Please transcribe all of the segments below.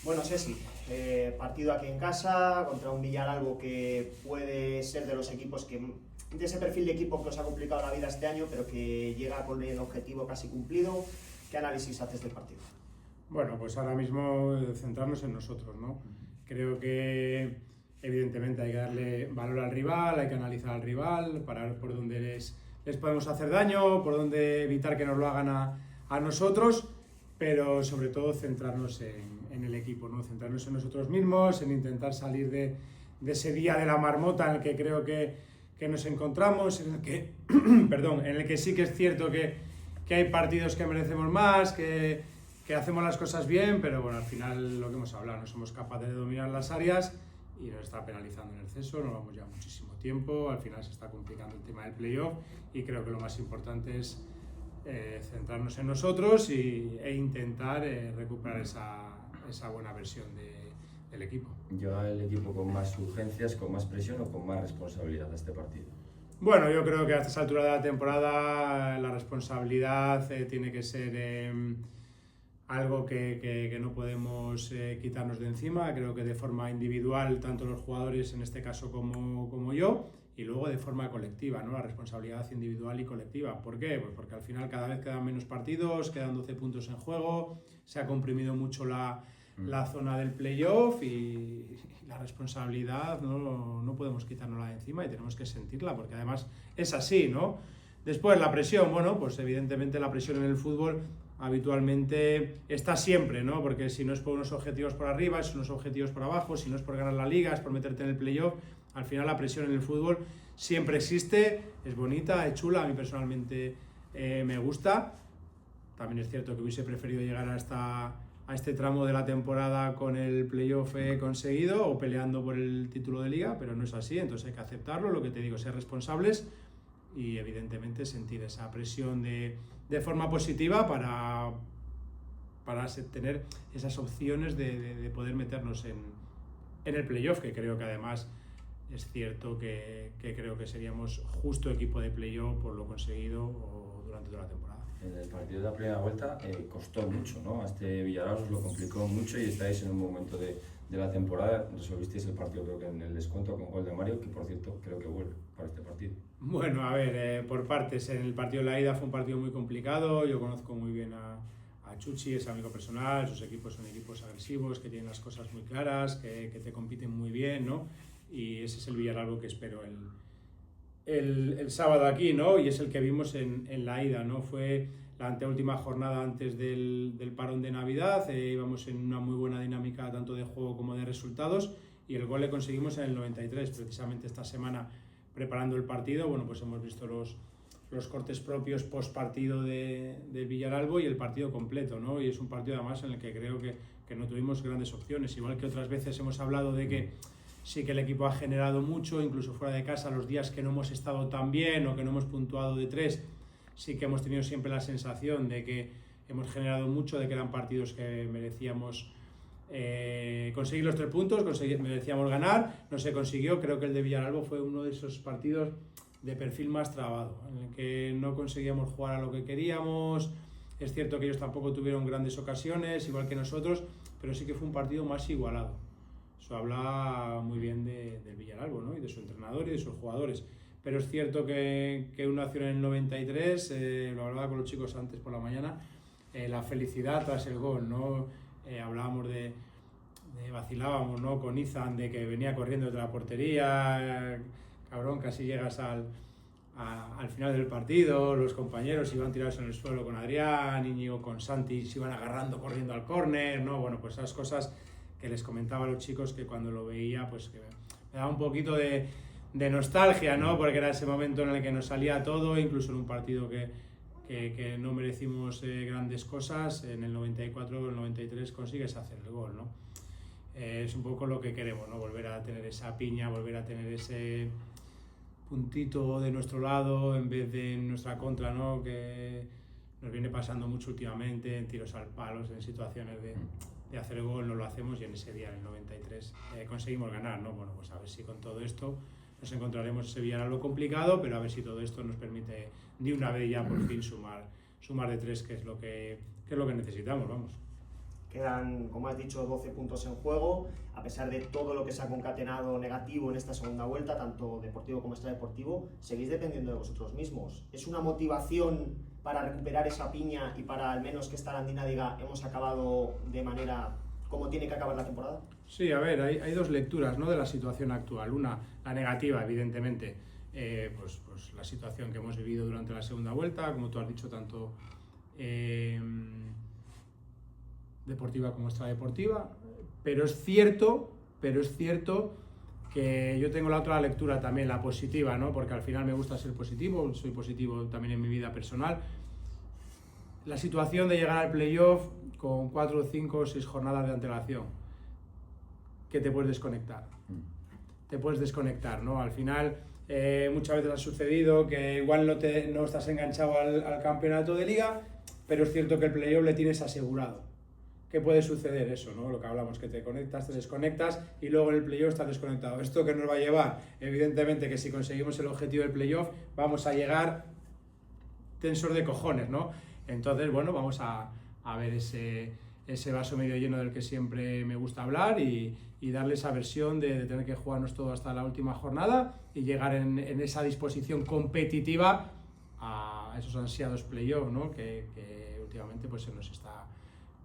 Bueno, Ceci, partido aquí en casa contra un Villaralbo que puede ser de los equipos de ese perfil de equipo que os ha complicado la vida este año, pero que llega con el objetivo casi cumplido. ¿Qué análisis haces del partido? Bueno, pues ahora mismo centrarnos en nosotros, ¿no? Creo que evidentemente hay que darle valor al rival, hay que analizar al rival, para ver por dónde les podemos hacer daño, por dónde evitar que nos lo hagan a nosotros, pero sobre todo centrarnos en el equipo, ¿no? Centrarnos en nosotros mismos, en intentar salir de ese día de la marmota en el que creo que nos encontramos, en el que, perdón, en el que sí que es cierto que hay partidos que merecemos más, que hacemos las cosas bien, pero bueno, al final lo que hemos hablado, no somos capaces de dominar las áreas y nos está penalizando en el CESO, no vamos ya muchísimo tiempo, al final se está complicando el tema del playoff y creo que lo más importante es centrarnos en nosotros e intentar recuperar esa buena versión del equipo. ¿Llega el equipo con más urgencias, con más presión o con más responsabilidad a este partido? Bueno, yo creo que a esta altura de la temporada la responsabilidad tiene que ser algo que no podemos quitarnos de encima. Creo que de forma individual, tanto los jugadores en este caso como yo, y luego de forma colectiva, ¿no? La responsabilidad individual y colectiva. ¿Por qué? Pues porque al final cada vez quedan menos partidos, quedan 12 puntos en juego, se ha comprimido mucho la zona del playoff y la responsabilidad no podemos quitárnosla de encima y tenemos que sentirla, porque además es así, ¿no? Después la presión, bueno, pues evidentemente la presión en el fútbol habitualmente está siempre, ¿no? Porque si no es por unos objetivos por arriba, es unos objetivos por abajo, si no es por ganar la liga, es por meterte en el playoff, al final la presión en el fútbol siempre existe, es bonita, es chula, a mí personalmente me gusta. También es cierto que hubiese preferido llegar a este tramo de la temporada con el playoff conseguido o peleando por el título de liga, pero no es así, entonces hay que aceptarlo, lo que te digo, ser responsables y evidentemente sentir esa presión de forma positiva para tener esas opciones de poder meternos en el playoff, que creo que además es cierto que creo que seríamos justo equipo de playoff por lo conseguido durante toda la temporada. En el partido de la primera vuelta costó mucho, ¿no? A este Villarreal os lo complicó mucho y estáis en un momento de la temporada, resolvisteis el partido creo que en el descuento con gol de Mario, que por cierto creo que vuelve para este partido. Bueno, a ver, por partes, en el partido de la ida fue un partido muy complicado, yo conozco muy bien a Chuchi, es amigo personal, sus equipos son equipos agresivos, que tienen las cosas muy claras, que te compiten muy bien, ¿no? Y ese es el Villarreal que espero el sábado aquí, ¿no? Y es el que vimos en la ida, ¿no? Fue la anteúltima jornada antes del parón de Navidad, íbamos en una muy buena dinámica tanto de juego como de resultados y el gol le conseguimos en el 93, precisamente esta semana preparando el partido, bueno, pues hemos visto los cortes propios post partido de Villaralbo y el partido completo, ¿no? Y es un partido además en el que creo que no tuvimos grandes opciones, igual que otras veces hemos hablado de que sí que el equipo ha generado mucho, incluso fuera de casa, los días que no hemos estado tan bien o que no hemos puntuado de 3, sí que hemos tenido siempre la sensación de que hemos generado mucho, de que eran partidos que merecíamos conseguir los 3 puntos, merecíamos ganar, no se consiguió. Creo que el de Villaralbo fue uno de esos partidos de perfil más trabado, en el que no conseguíamos jugar a lo que queríamos. Es cierto que ellos tampoco tuvieron grandes ocasiones, igual que nosotros, pero sí que fue un partido más igualado. Eso habla muy bien del Villaralbo, ¿no? Y de su entrenador y de sus jugadores. Pero es cierto que una acción en el 93, lo hablaba con los chicos antes por la mañana, la felicidad tras el gol, ¿no? Hablábamos vacilábamos, ¿no? Con Izan, de que venía corriendo desde la portería, cabrón, casi llegas al final del partido, los compañeros iban tirados en el suelo con Adrián, Íñigo con Santi se iban agarrando corriendo al córner, ¿no? Bueno, pues esas cosas que les comentaba a los chicos que cuando lo veía, pues que me daba un poquito de nostalgia, ¿no? Porque era ese momento en el que nos salía todo, incluso en un partido que no merecimos grandes cosas, en el 94 o el 93 consigues hacer el gol, ¿no? Es un poco lo que queremos, ¿no? Volver a tener esa piña, volver a tener ese puntito de nuestro lado en vez de en nuestra contra, ¿no? Que nos viene pasando mucho últimamente, en tiros al palo, en situaciones de hacer el gol, no lo hacemos y en ese día, en el 93, conseguimos ganar, ¿no? Bueno, pues a ver si con todo esto nos encontraremos ese Villarreal complicado, pero a ver si todo esto nos permite de una vez ya por fin sumar de 3, que es lo que necesitamos, vamos. Quedan, como has dicho, 12 puntos en juego, a pesar de todo lo que se ha concatenado negativo en esta segunda vuelta, tanto deportivo como extradeportivo, seguís dependiendo de vosotros mismos. ¿Es una motivación para recuperar esa piña y para al menos que esta Arandina diga hemos acabado de manera como tiene que acabar la temporada? Sí, a ver, hay dos lecturas, ¿no?, de la situación actual. Una, la negativa, evidentemente, pues la situación que hemos vivido durante la segunda vuelta, como tú has dicho, tanto deportiva como extradeportiva, pero es cierto que yo tengo la otra lectura también, la positiva, ¿no?, porque al final me gusta ser positivo, soy positivo también en mi vida personal. La situación de llegar al playoff con 4, 5, 6 jornadas de antelación, que te puedes desconectar. Te puedes desconectar, ¿no? Al final, muchas veces ha sucedido que igual no estás enganchado al campeonato de liga, pero es cierto que el playoff le tienes asegurado. ¿Qué puede suceder? Eso, ¿no? Lo que hablamos, que te conectas, te desconectas y luego en el playoff estás desconectado. ¿Esto qué nos va a llevar? Evidentemente que si conseguimos el objetivo del playoff vamos a llegar tensos de cojones, ¿no? Entonces, bueno, vamos a ver ese vaso medio lleno del que siempre me gusta hablar y darle esa versión de tener que jugarnos todo hasta la última jornada y llegar en esa disposición competitiva a esos ansiados playoffs, ¿no?, que últimamente pues se nos está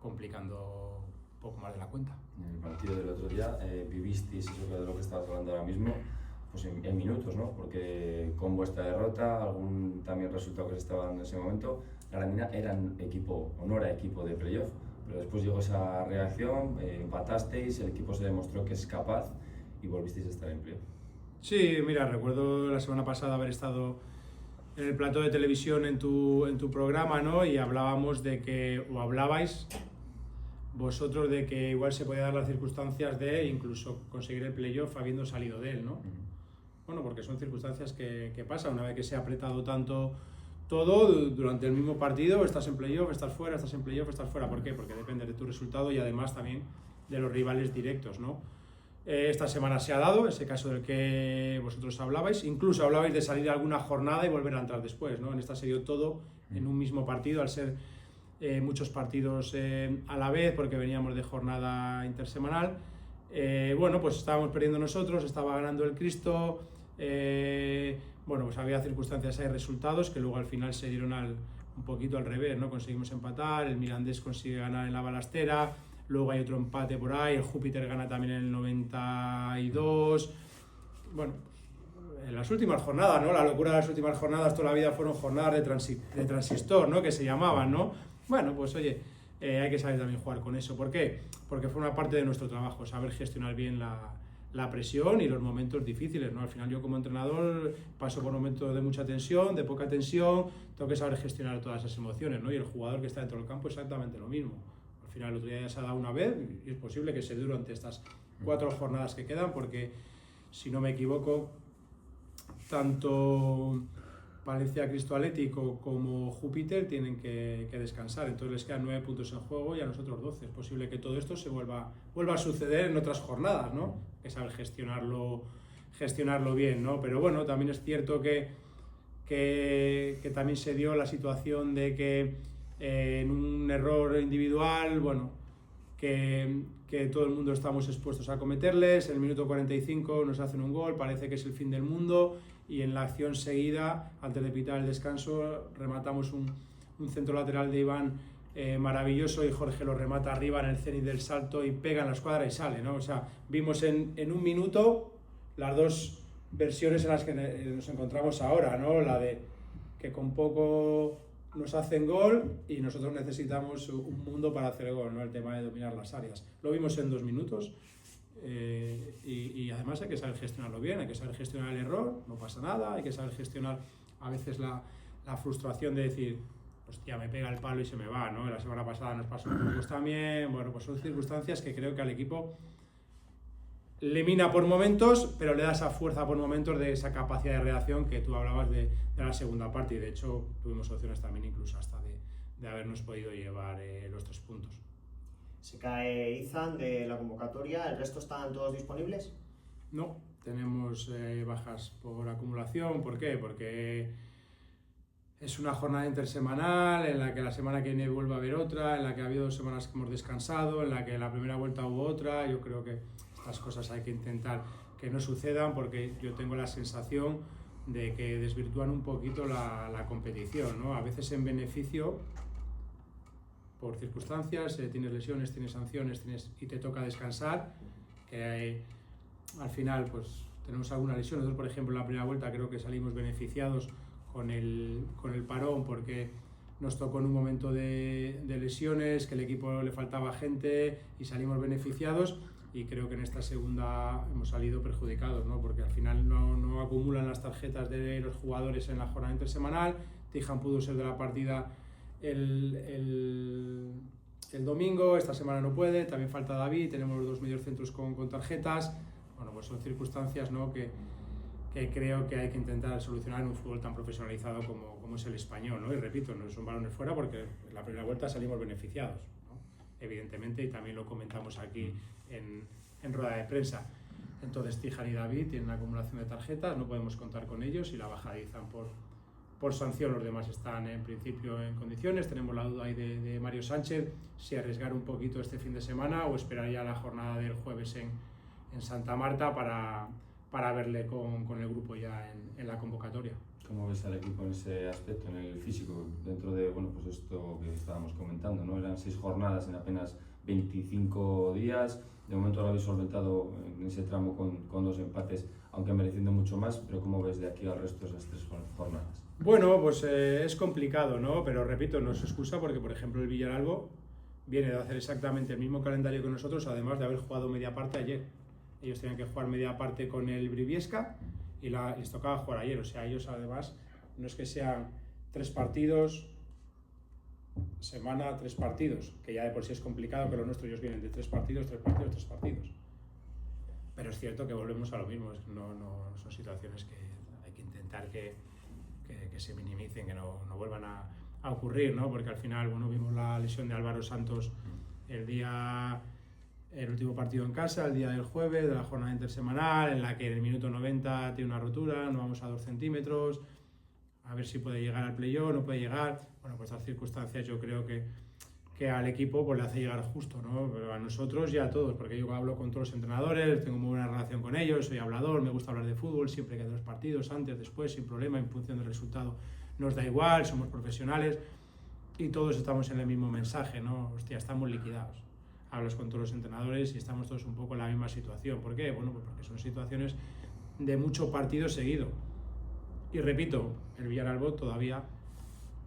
complicando un poco más de la cuenta. En el partido del otro día vivisteis eso de lo que estabas hablando ahora mismo, pues en minutos, ¿no? Porque con vuestra derrota, algún también resultado que se estaba dando en ese momento, la Arandina era equipo, o no era equipo de playoff, pero después llegó esa reacción, empatasteis, el equipo se demostró que es capaz y volvisteis a estar en playoff. Sí, mira, recuerdo la semana pasada haber estado en el plató de televisión en tu programa, ¿no?, y hablábamos de que, o hablabais vosotros de que igual se podía dar las circunstancias de incluso conseguir el playoff habiendo salido de él, ¿no? Bueno, porque son circunstancias que pasan una vez que se ha apretado tanto todo durante el mismo partido, estás en playoff, estás fuera, estás en playoff, estás fuera. ¿Por qué? Porque depende de tu resultado y además también de los rivales directos, ¿no? Esta semana se ha dado ese caso del que vosotros hablabais, incluso hablabais de salir alguna jornada y volver a entrar después, ¿no? En esta se dio todo en un mismo partido, al ser muchos partidos a la vez, porque veníamos de jornada intersemanal. Bueno, pues estábamos perdiendo nosotros, estaba ganando el Cristo, bueno, pues había circunstancias, hay resultados que luego al final se dieron un poquito al revés, ¿no? Conseguimos empatar, el Mirandés consigue ganar en la Balastera, luego hay otro empate por ahí, el Júpiter gana también en el 92. Bueno, en las últimas jornadas, ¿no? La locura de las últimas jornadas, toda la vida fueron jornadas de transistor, ¿no?, que se llamaban, ¿no? Bueno, pues oye, hay que saber también jugar con eso. ¿Por qué? Porque forma parte de nuestro trabajo, saber gestionar bien la presión y los momentos difíciles, ¿no? Al final yo como entrenador paso por momentos de mucha tensión, de poca tensión, tengo que saber gestionar todas esas emociones, ¿no? Y el jugador que está dentro del campo exactamente lo mismo. Al final el otro día ya se ha dado una vez y es posible que se dé durante estas 4 jornadas que quedan, porque si no me equivoco, tanto Palencia Cristo Atlético como Júpiter tienen que descansar, entonces les quedan 9 puntos en juego y a nosotros 12. Es posible que todo esto se vuelva a suceder en otras jornadas, ¿no? Que saber gestionarlo bien, ¿no? Pero bueno, también es cierto que también se dio la situación de que en un error individual, bueno, que todo el mundo estamos expuestos a cometerles. En el minuto 45 nos hacen un gol, parece que es el fin del mundo, y en la acción seguida, antes de pitar el descanso, rematamos un centro lateral de Iván maravilloso, y Jorge lo remata arriba en el cenit del salto y pega en la escuadra y sale, ¿no? O sea, vimos en un minuto las dos versiones en las que nos encontramos ahora, ¿no? La de que con poco nos hacen gol y nosotros necesitamos un mundo para hacer gol, ¿no? El tema de dominar las áreas. Lo vimos en 2 minutos y además hay que saber gestionarlo bien, hay que saber gestionar el error, no pasa nada, hay que saber gestionar a veces la frustración de decir, hostia, me pega el palo y se me va, ¿no? La semana pasada nos pasó un poco también. Bueno, pues son circunstancias que creo que al equipo le mina por momentos, pero le da esa fuerza por momentos de esa capacidad de reacción que tú hablabas de la segunda parte, y de hecho tuvimos opciones también incluso hasta de habernos podido llevar los 3 puntos. Se cae Izan de la convocatoria, ¿el resto están todos disponibles? No, tenemos bajas por acumulación. ¿Por qué? Porque Es una jornada intersemanal en la que la semana que viene vuelve a haber otra, en la que ha habido 2 semanas que hemos descansado, en la que la primera vuelta hubo otra. Yo creo que estas cosas hay que intentar que no sucedan, porque yo tengo la sensación de que desvirtúan un poquito la competición, ¿no? A veces en beneficio, por circunstancias, tienes lesiones, tienes sanciones y te toca descansar, que al final pues tenemos alguna lesión. Nosotros, por ejemplo, en la primera vuelta creo que salimos beneficiados con el parón, porque nos tocó en un momento de lesiones, que el equipo le faltaba gente y salimos beneficiados, y creo que en esta segunda hemos salido perjudicados, ¿no? Porque al final no acumulan las tarjetas de los jugadores en la jornada intersemanal. Tijan pudo ser de la partida el domingo, esta semana no puede, también falta David, tenemos los 2 mediocentros con tarjetas. Bueno, pues son circunstancias, ¿no?, que creo que hay que intentar solucionar en un fútbol tan profesionalizado como es el español, ¿no? Y repito, no son balones fuera, porque en la primera vuelta salimos beneficiados, ¿no? Evidentemente, y también lo comentamos aquí en rueda de prensa. Entonces Tijan y David tienen una acumulación de tarjetas, no podemos contar con ellos y la bajadizan por sanción. Los demás están en principio en condiciones. Tenemos la duda ahí de Mario Sánchez, si arriesgar un poquito este fin de semana o esperar ya la jornada del jueves en Santa Marta para verle con el grupo ya en la convocatoria. ¿Cómo ves al equipo en ese aspecto, en el físico, dentro de pues esto que estábamos comentando, ¿no? Eran 6 jornadas en apenas 25 días, de momento lo habéis solventado en ese tramo con 2 empates, aunque mereciendo mucho más, pero ¿cómo ves de aquí al resto de esas 3 jornadas? Bueno, pues es complicado, ¿no? Pero repito, no es excusa, porque por ejemplo el Villaralbo viene de hacer exactamente el mismo calendario que nosotros, además de haber jugado media parte ayer. Ellos tenían que jugar media parte con el Briviesca y les tocaba jugar ayer. O sea, ellos además no es que sean 3 partidos, semana 3 partidos, que ya de por sí es complicado, que los nuestros ellos vienen de 3 partidos. Pero es cierto que volvemos a lo mismo, no son situaciones que hay que intentar que se minimicen, que no vuelvan a ocurrir, ¿no? Porque al final, bueno, vimos la lesión de Álvaro Santos el último partido en casa, el día del jueves, de la jornada intersemanal, en la que en el minuto 90 tiene una rotura, no vamos a 2 centímetros, a ver si puede llegar al playoff, no puede llegar. Bueno, pues estas circunstancias yo creo que al equipo pues le hace llegar justo, ¿no? Pero a nosotros y a todos, porque yo hablo con todos los entrenadores, tengo muy buena relación con ellos, soy hablador, me gusta hablar de fútbol, siempre que de los partidos, antes, después, sin problema, en función del resultado, nos da igual, somos profesionales y todos estamos en el mismo mensaje, ¿no? Hostia, estamos liquidados. Hablas con todos los entrenadores y estamos todos un poco en la misma situación. ¿Por qué? Bueno, pues porque son situaciones de mucho partido seguido. Y repito, el Villaralbo todavía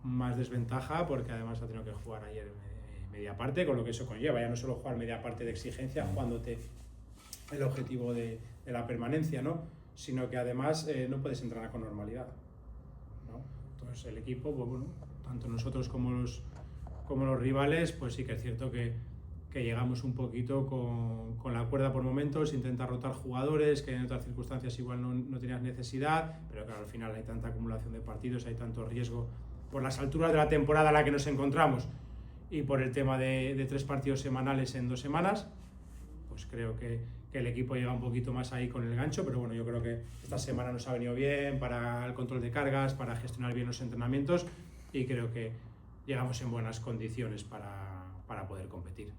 más desventaja, porque además ha tenido que jugar ayer media parte, con lo que eso conlleva. Ya no solo jugar media parte de exigencia, jugándote el objetivo de la permanencia, ¿no? Sino que además no puedes entrenar con normalidad, ¿no? Entonces el equipo, pues bueno, tanto nosotros como los rivales, pues sí que es cierto que llegamos un poquito con la cuerda por momentos, intenta rotar jugadores que en otras circunstancias igual no tenías necesidad, pero claro, al final hay tanta acumulación de partidos, hay tanto riesgo por las alturas de la temporada en la que nos encontramos y por el tema de 3 partidos semanales en 2 semanas, pues creo que el equipo llega un poquito más ahí con el gancho, pero bueno, yo creo que esta semana nos ha venido bien para el control de cargas, para gestionar bien los entrenamientos y creo que llegamos en buenas condiciones para poder competir.